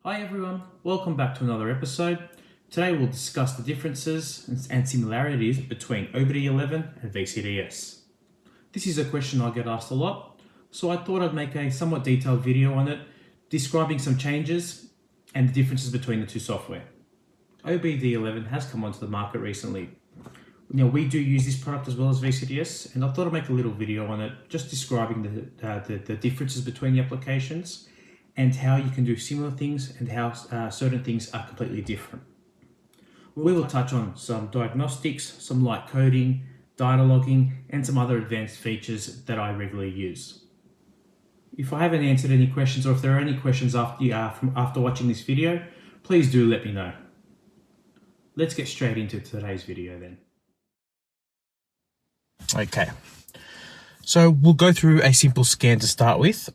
Hi everyone, welcome back to another episode. Today we'll discuss the differences and similarities between OBDEleven and VCDS. This is a question I get asked a lot, so I thought I'd make a somewhat detailed video on it, describing some changes and the differences between the two software. OBDEleven has come onto the market recently. We do use this product as well as VCDS, and I thought I'd make a little video on it, just describing the differences between the applications and how you can do similar things and how certain things are completely different. We will touch on some diagnostics, some light coding, data logging, and some other advanced features that I regularly use. If I haven't answered any questions, or if there are any questions after watching this video, please do let me know. Let's get straight into today's video then. Okay, so we'll go through a simple scan to start with.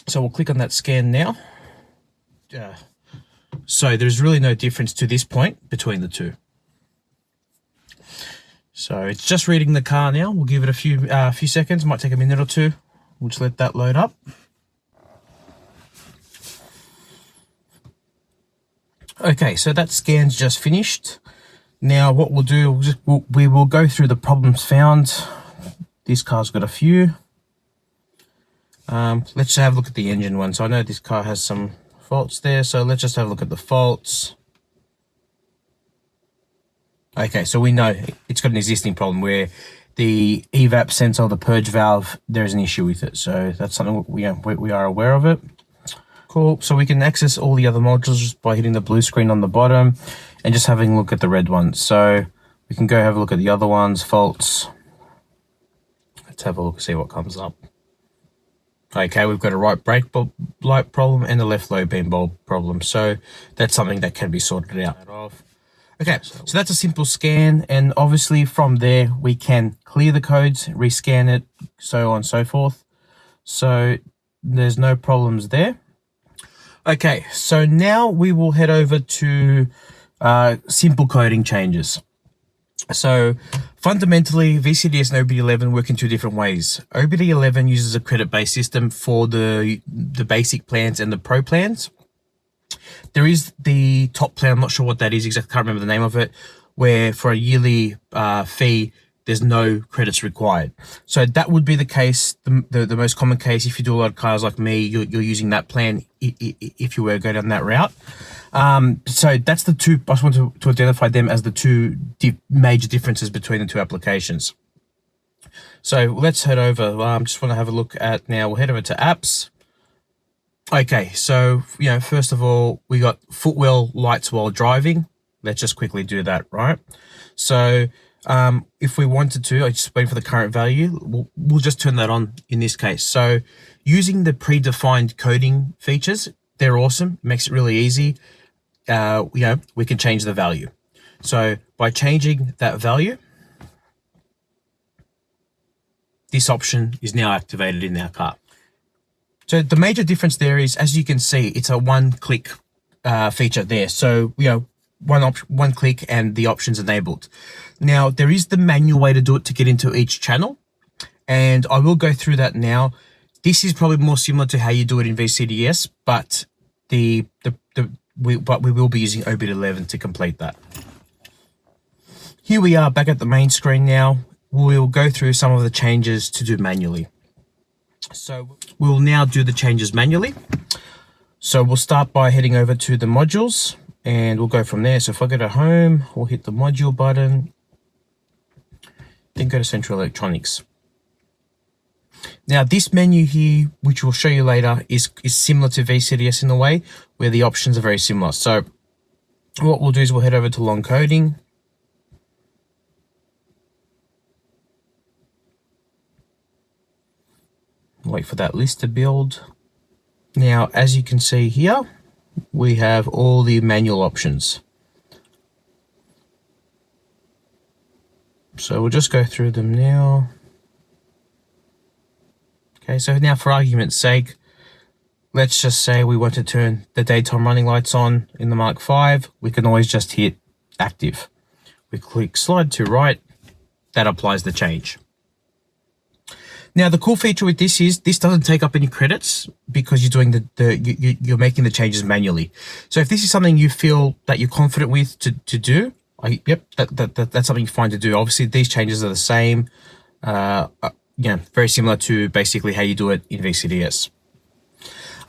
So we'll click on that scan now. So there's really no difference to this point between the two. So it's just reading the car now. We'll give it a few seconds. Might take a minute or two. We'll just let that load up. Okay, so that scan's just finished. Now what we'll do, we will go through the problems found. This car's got a few. Let's just have a look at the engine one. So I know this car has some faults there, so let's just have a look at the faults. Okay, so we know it's got an existing problem where the evap sensor, the purge valve, there's an issue with it. So that's something we are aware of it. Cool. So we can access all the other modules by hitting the blue screen on the bottom and just having a look at the red ones. So we can go have a look at the other ones, faults. Let's have a look, see what comes up. Okay, we've got a right brake light problem and a left low beam bulb problem. So that's something that can be sorted out. Okay, so that's a simple scan, and obviously from there we can clear the codes, rescan it, so on and so forth. So there's no problems there. Okay, so now we will head over to simple coding changes. So fundamentally, VCDS and OBDEleven work in two different ways. OBDEleven uses a credit-based system for the basic plans and the pro plans. There is the top plan, I'm not sure what that is exactly, can't remember the name of it, where for a yearly fee, there's no credits required. So that would be the case, the most common case. If you do a lot of cars like me, you're using that plan if you were to go down that route. So that's the two, I just want to identify them as the two major differences between the two applications. So let's head over, just want to have a look at now, we'll head over to apps. Okay, so, first of all, we got footwell lights while driving. Let's just quickly do that, right? So if we wanted to, I just wait for the current value, we'll just turn that on in this case. So using the predefined coding features, they're awesome, makes it really easy. We can change the value. So by changing that value, this option is now activated in our car. So the major difference there is, as you can see, it's a one-click feature there. So, one click and the options enabled. Now, there is the manual way to do it to get into each channel, and I will go through that now. This is probably more similar to how you do it in VCDS, but we will be using OBDEleven to complete that. Here we are back at the main screen now. We'll go through some of the changes to do manually. So we'll now do the changes manually. So we'll start by heading over to the modules and we'll go from there. So if I go to home, we'll hit the module button, then go to central electronics. Now this menu here, which we'll show you later, is similar to VCDS in a way where the options are very similar. So what we'll do is we'll head over to long coding. Wait for that list to build. Now, as you can see here, we have all the manual options. So we'll just go through them now. Okay, so now for argument's sake, let's just say we want to turn the daytime running lights on in the Mark V. We can always just hit active. We click slide to right, that applies the change. Now, the cool feature with this is this doesn't take up any credits because you're doing you're making the changes manually. So if this is something you feel that you're confident with to do, that's something fine to do. Obviously, these changes are the same, very similar to basically how you do it in VCDS.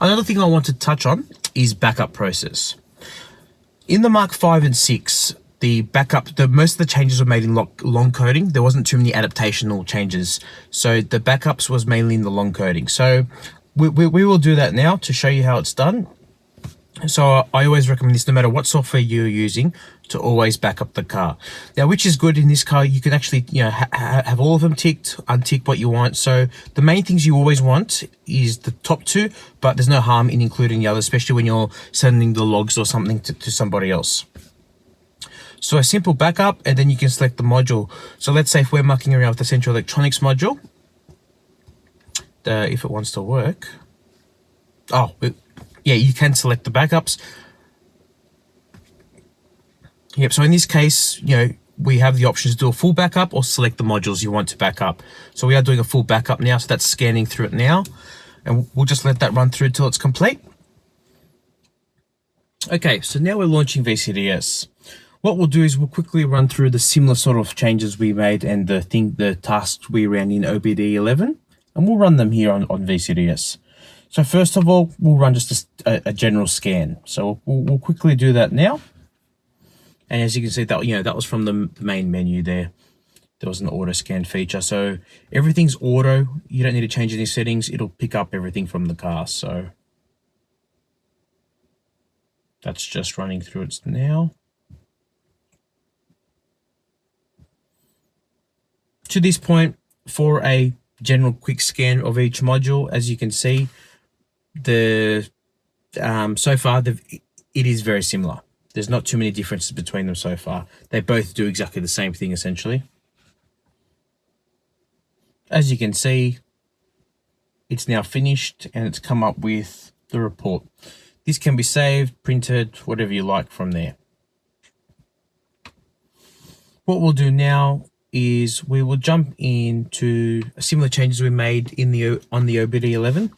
Another thing I want to touch on is backup process. In the Mark 5 and 6, the backup, most of the changes were made in long coding. There wasn't too many adaptational changes. So the backups was mainly in the long coding. So we will do that now to show you how it's done. So I always recommend this, no matter what software you're using, to always back up the car. Now, which is good in this car, you can actually have all of them ticked, untick what you want. So the main things you always want is the top two, but there's no harm in including the others, especially when you're sending the logs or something to somebody else. So a simple backup, and then you can select the module. So let's say if we're mucking around with the central electronics module, if it wants to work. Yeah, you can select the backups. Yep, so in this case, we have the option to do a full backup or select the modules you want to back up. So we are doing a full backup now, so that's scanning through it now. And we'll just let that run through till it's complete. Okay, so now we're launching VCDS. What we'll do is we'll quickly run through the similar sort of changes we made and the tasks we ran in OBDEleven, and we'll run them here on VCDS. So first of all, we'll run just a general scan. So we'll quickly do that now. And as you can see, that was from the main menu there. There was an auto scan feature. So everything's auto. You don't need to change any settings. It'll pick up everything from the car. So that's just running through it now. To this point, for a general quick scan of each module, as you can see, so far it is very similar. There's not too many differences between them so far. They both do exactly the same thing essentially. As you can see, it's now finished and it's come up with the report. This can be saved, printed, whatever you like from there. What we'll do now is we will jump into similar changes we made on the OBDEleven.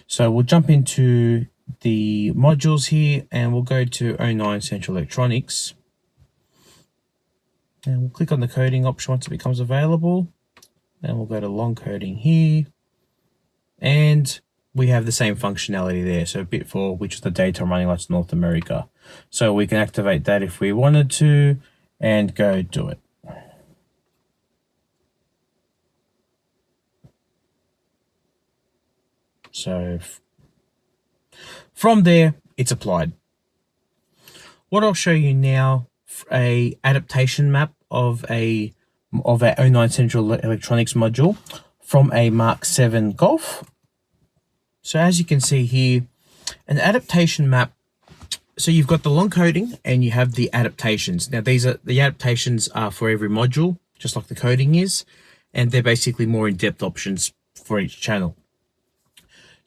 So we'll jump into the modules here and we'll go to 09 Central Electronics. And we'll click on the coding option once it becomes available. And we'll go to long coding here. And we have the same functionality there. So bit 4, which is the daytime running lights North America. So we can activate that if we wanted to and go do it. So from there, it's applied. What I'll show you now, a adaptation map of a 09 Central Electronics module from a Mark 7 Golf. So as you can see here, an adaptation map. So you've got the long coding and you have the adaptations. Now the adaptations are for every module, just like the coding is, and they're basically more in-depth options for each channel.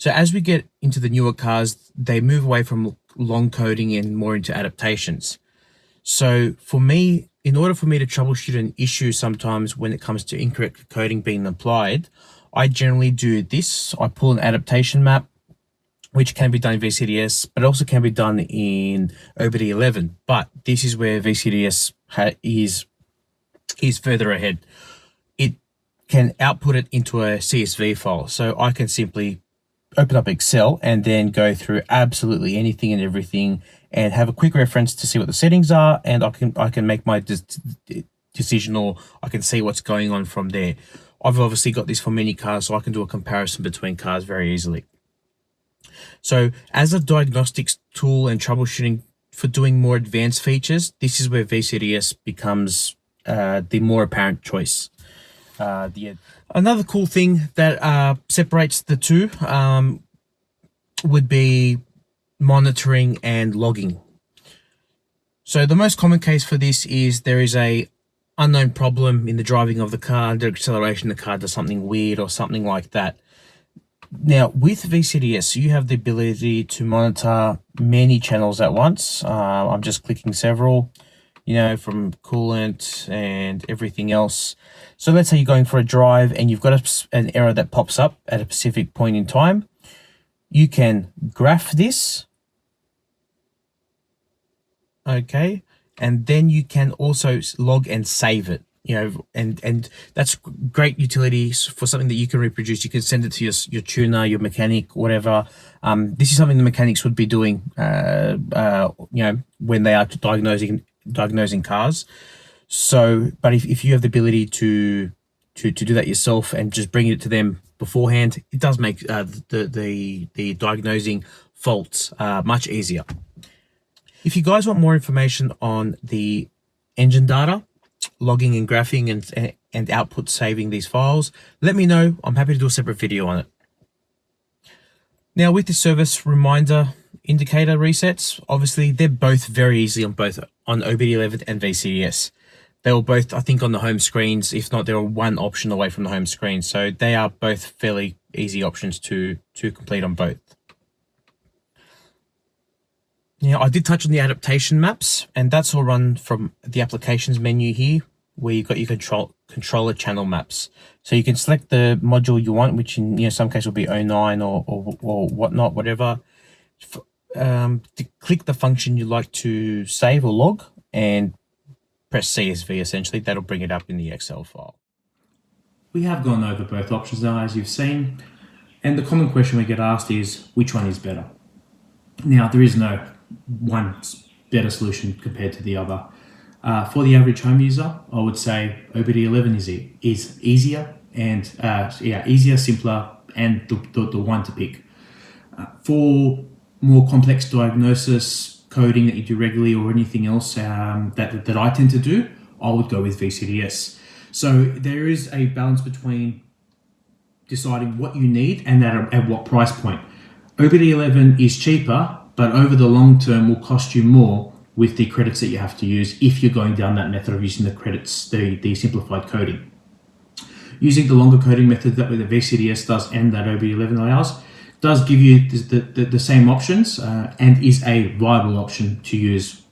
So as we get into the newer cars, they move away from long coding and more into adaptations. So for me, in order for me to troubleshoot an issue sometimes when it comes to incorrect coding being applied, I generally do this. I pull an adaptation map, which can be done in VCDS, but also can be done in OBDEleven. But this is where VCDS is further ahead. It can output it into a CSV file. So I can simply open up Excel and then go through absolutely anything and everything and have a quick reference to see what the settings are, and I can make my decision, or I can see what's going on from there. I've obviously got this for many cars, so I can do a comparison between cars very easily. So as a diagnostics tool and troubleshooting for doing more advanced features, this is where VCDS becomes the more apparent choice. Another cool thing that separates the two would be monitoring and logging. So the most common case for this is there is a unknown problem in the driving of the car. Under acceleration, the car does something weird or something like that. Now with VCDS, you have the ability to monitor many channels at once. I'm just clicking several. you know, from coolant and everything else. So let's say you're going for a drive and you've got an error that pops up at a specific point in time. You can graph this, okay, and then you can also log and save it, you know, and that's great utility for something that you can reproduce. You can send it to your tuner, your mechanic, whatever. This is something the mechanics would be doing, you know, when they are diagnosing cars. So, but if you have the ability to do that yourself and just bring it to them beforehand, it does make the diagnosing faults much easier. If you guys want more information on the engine data, logging and graphing and output saving these files, let me know. I'm happy to do a separate video on it. Now with the service reminder indicator resets, obviously they're both very easy on OBDEleven and VCDS. They were both, I think, on the home screens. If not, they're one option away from the home screen. So they are both fairly easy options to complete on both. Now, I did touch on the adaptation maps, and that's all run from the applications menu here, where you've got your controller channel maps. So you can select the module you want, which in some case will be 09 or whatnot, whatever. To click the function you'd like to save or log, and press CSV essentially. That'll bring it up in the Excel file. We have gone over both options now, as you've seen, and the common question we get asked is, which one is better? Now, there is no one better solution compared to the other. For the average home user, I would say OBDEleven is easier and easier, simpler, and the one to pick. For more complex diagnosis, coding that you do regularly, or anything else that I tend to do, I would go with VCDS. So there is a balance between deciding what you need and at what price point. OBDEleven is cheaper, but over the long term will cost you more with the credits that you have to use if you're going down that method of using the credits, the simplified coding. Using the longer coding method that the VCDS does and that OBDEleven allows does give you the same options and is a viable option to use,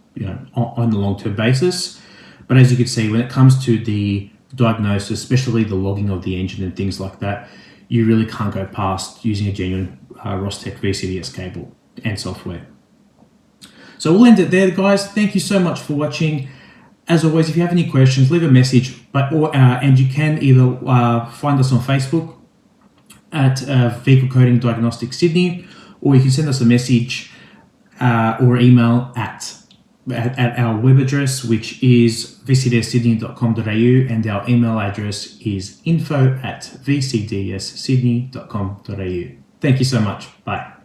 on the long-term basis. But as you can see, when it comes to the diagnosis, especially the logging of the engine and things like that, you really can't go past using a genuine Rostec VCDS cable and software. So we'll end it there, guys. Thank you so much for watching. As always, if you have any questions, leave a message, and you can either find us on Facebook at Vehicle Coding Diagnostics Sydney, or you can send us a message or email at our web address, which is vcdssydney.com.au, and our email address is info@vcdssydney.com.au. Thank you so much. Bye.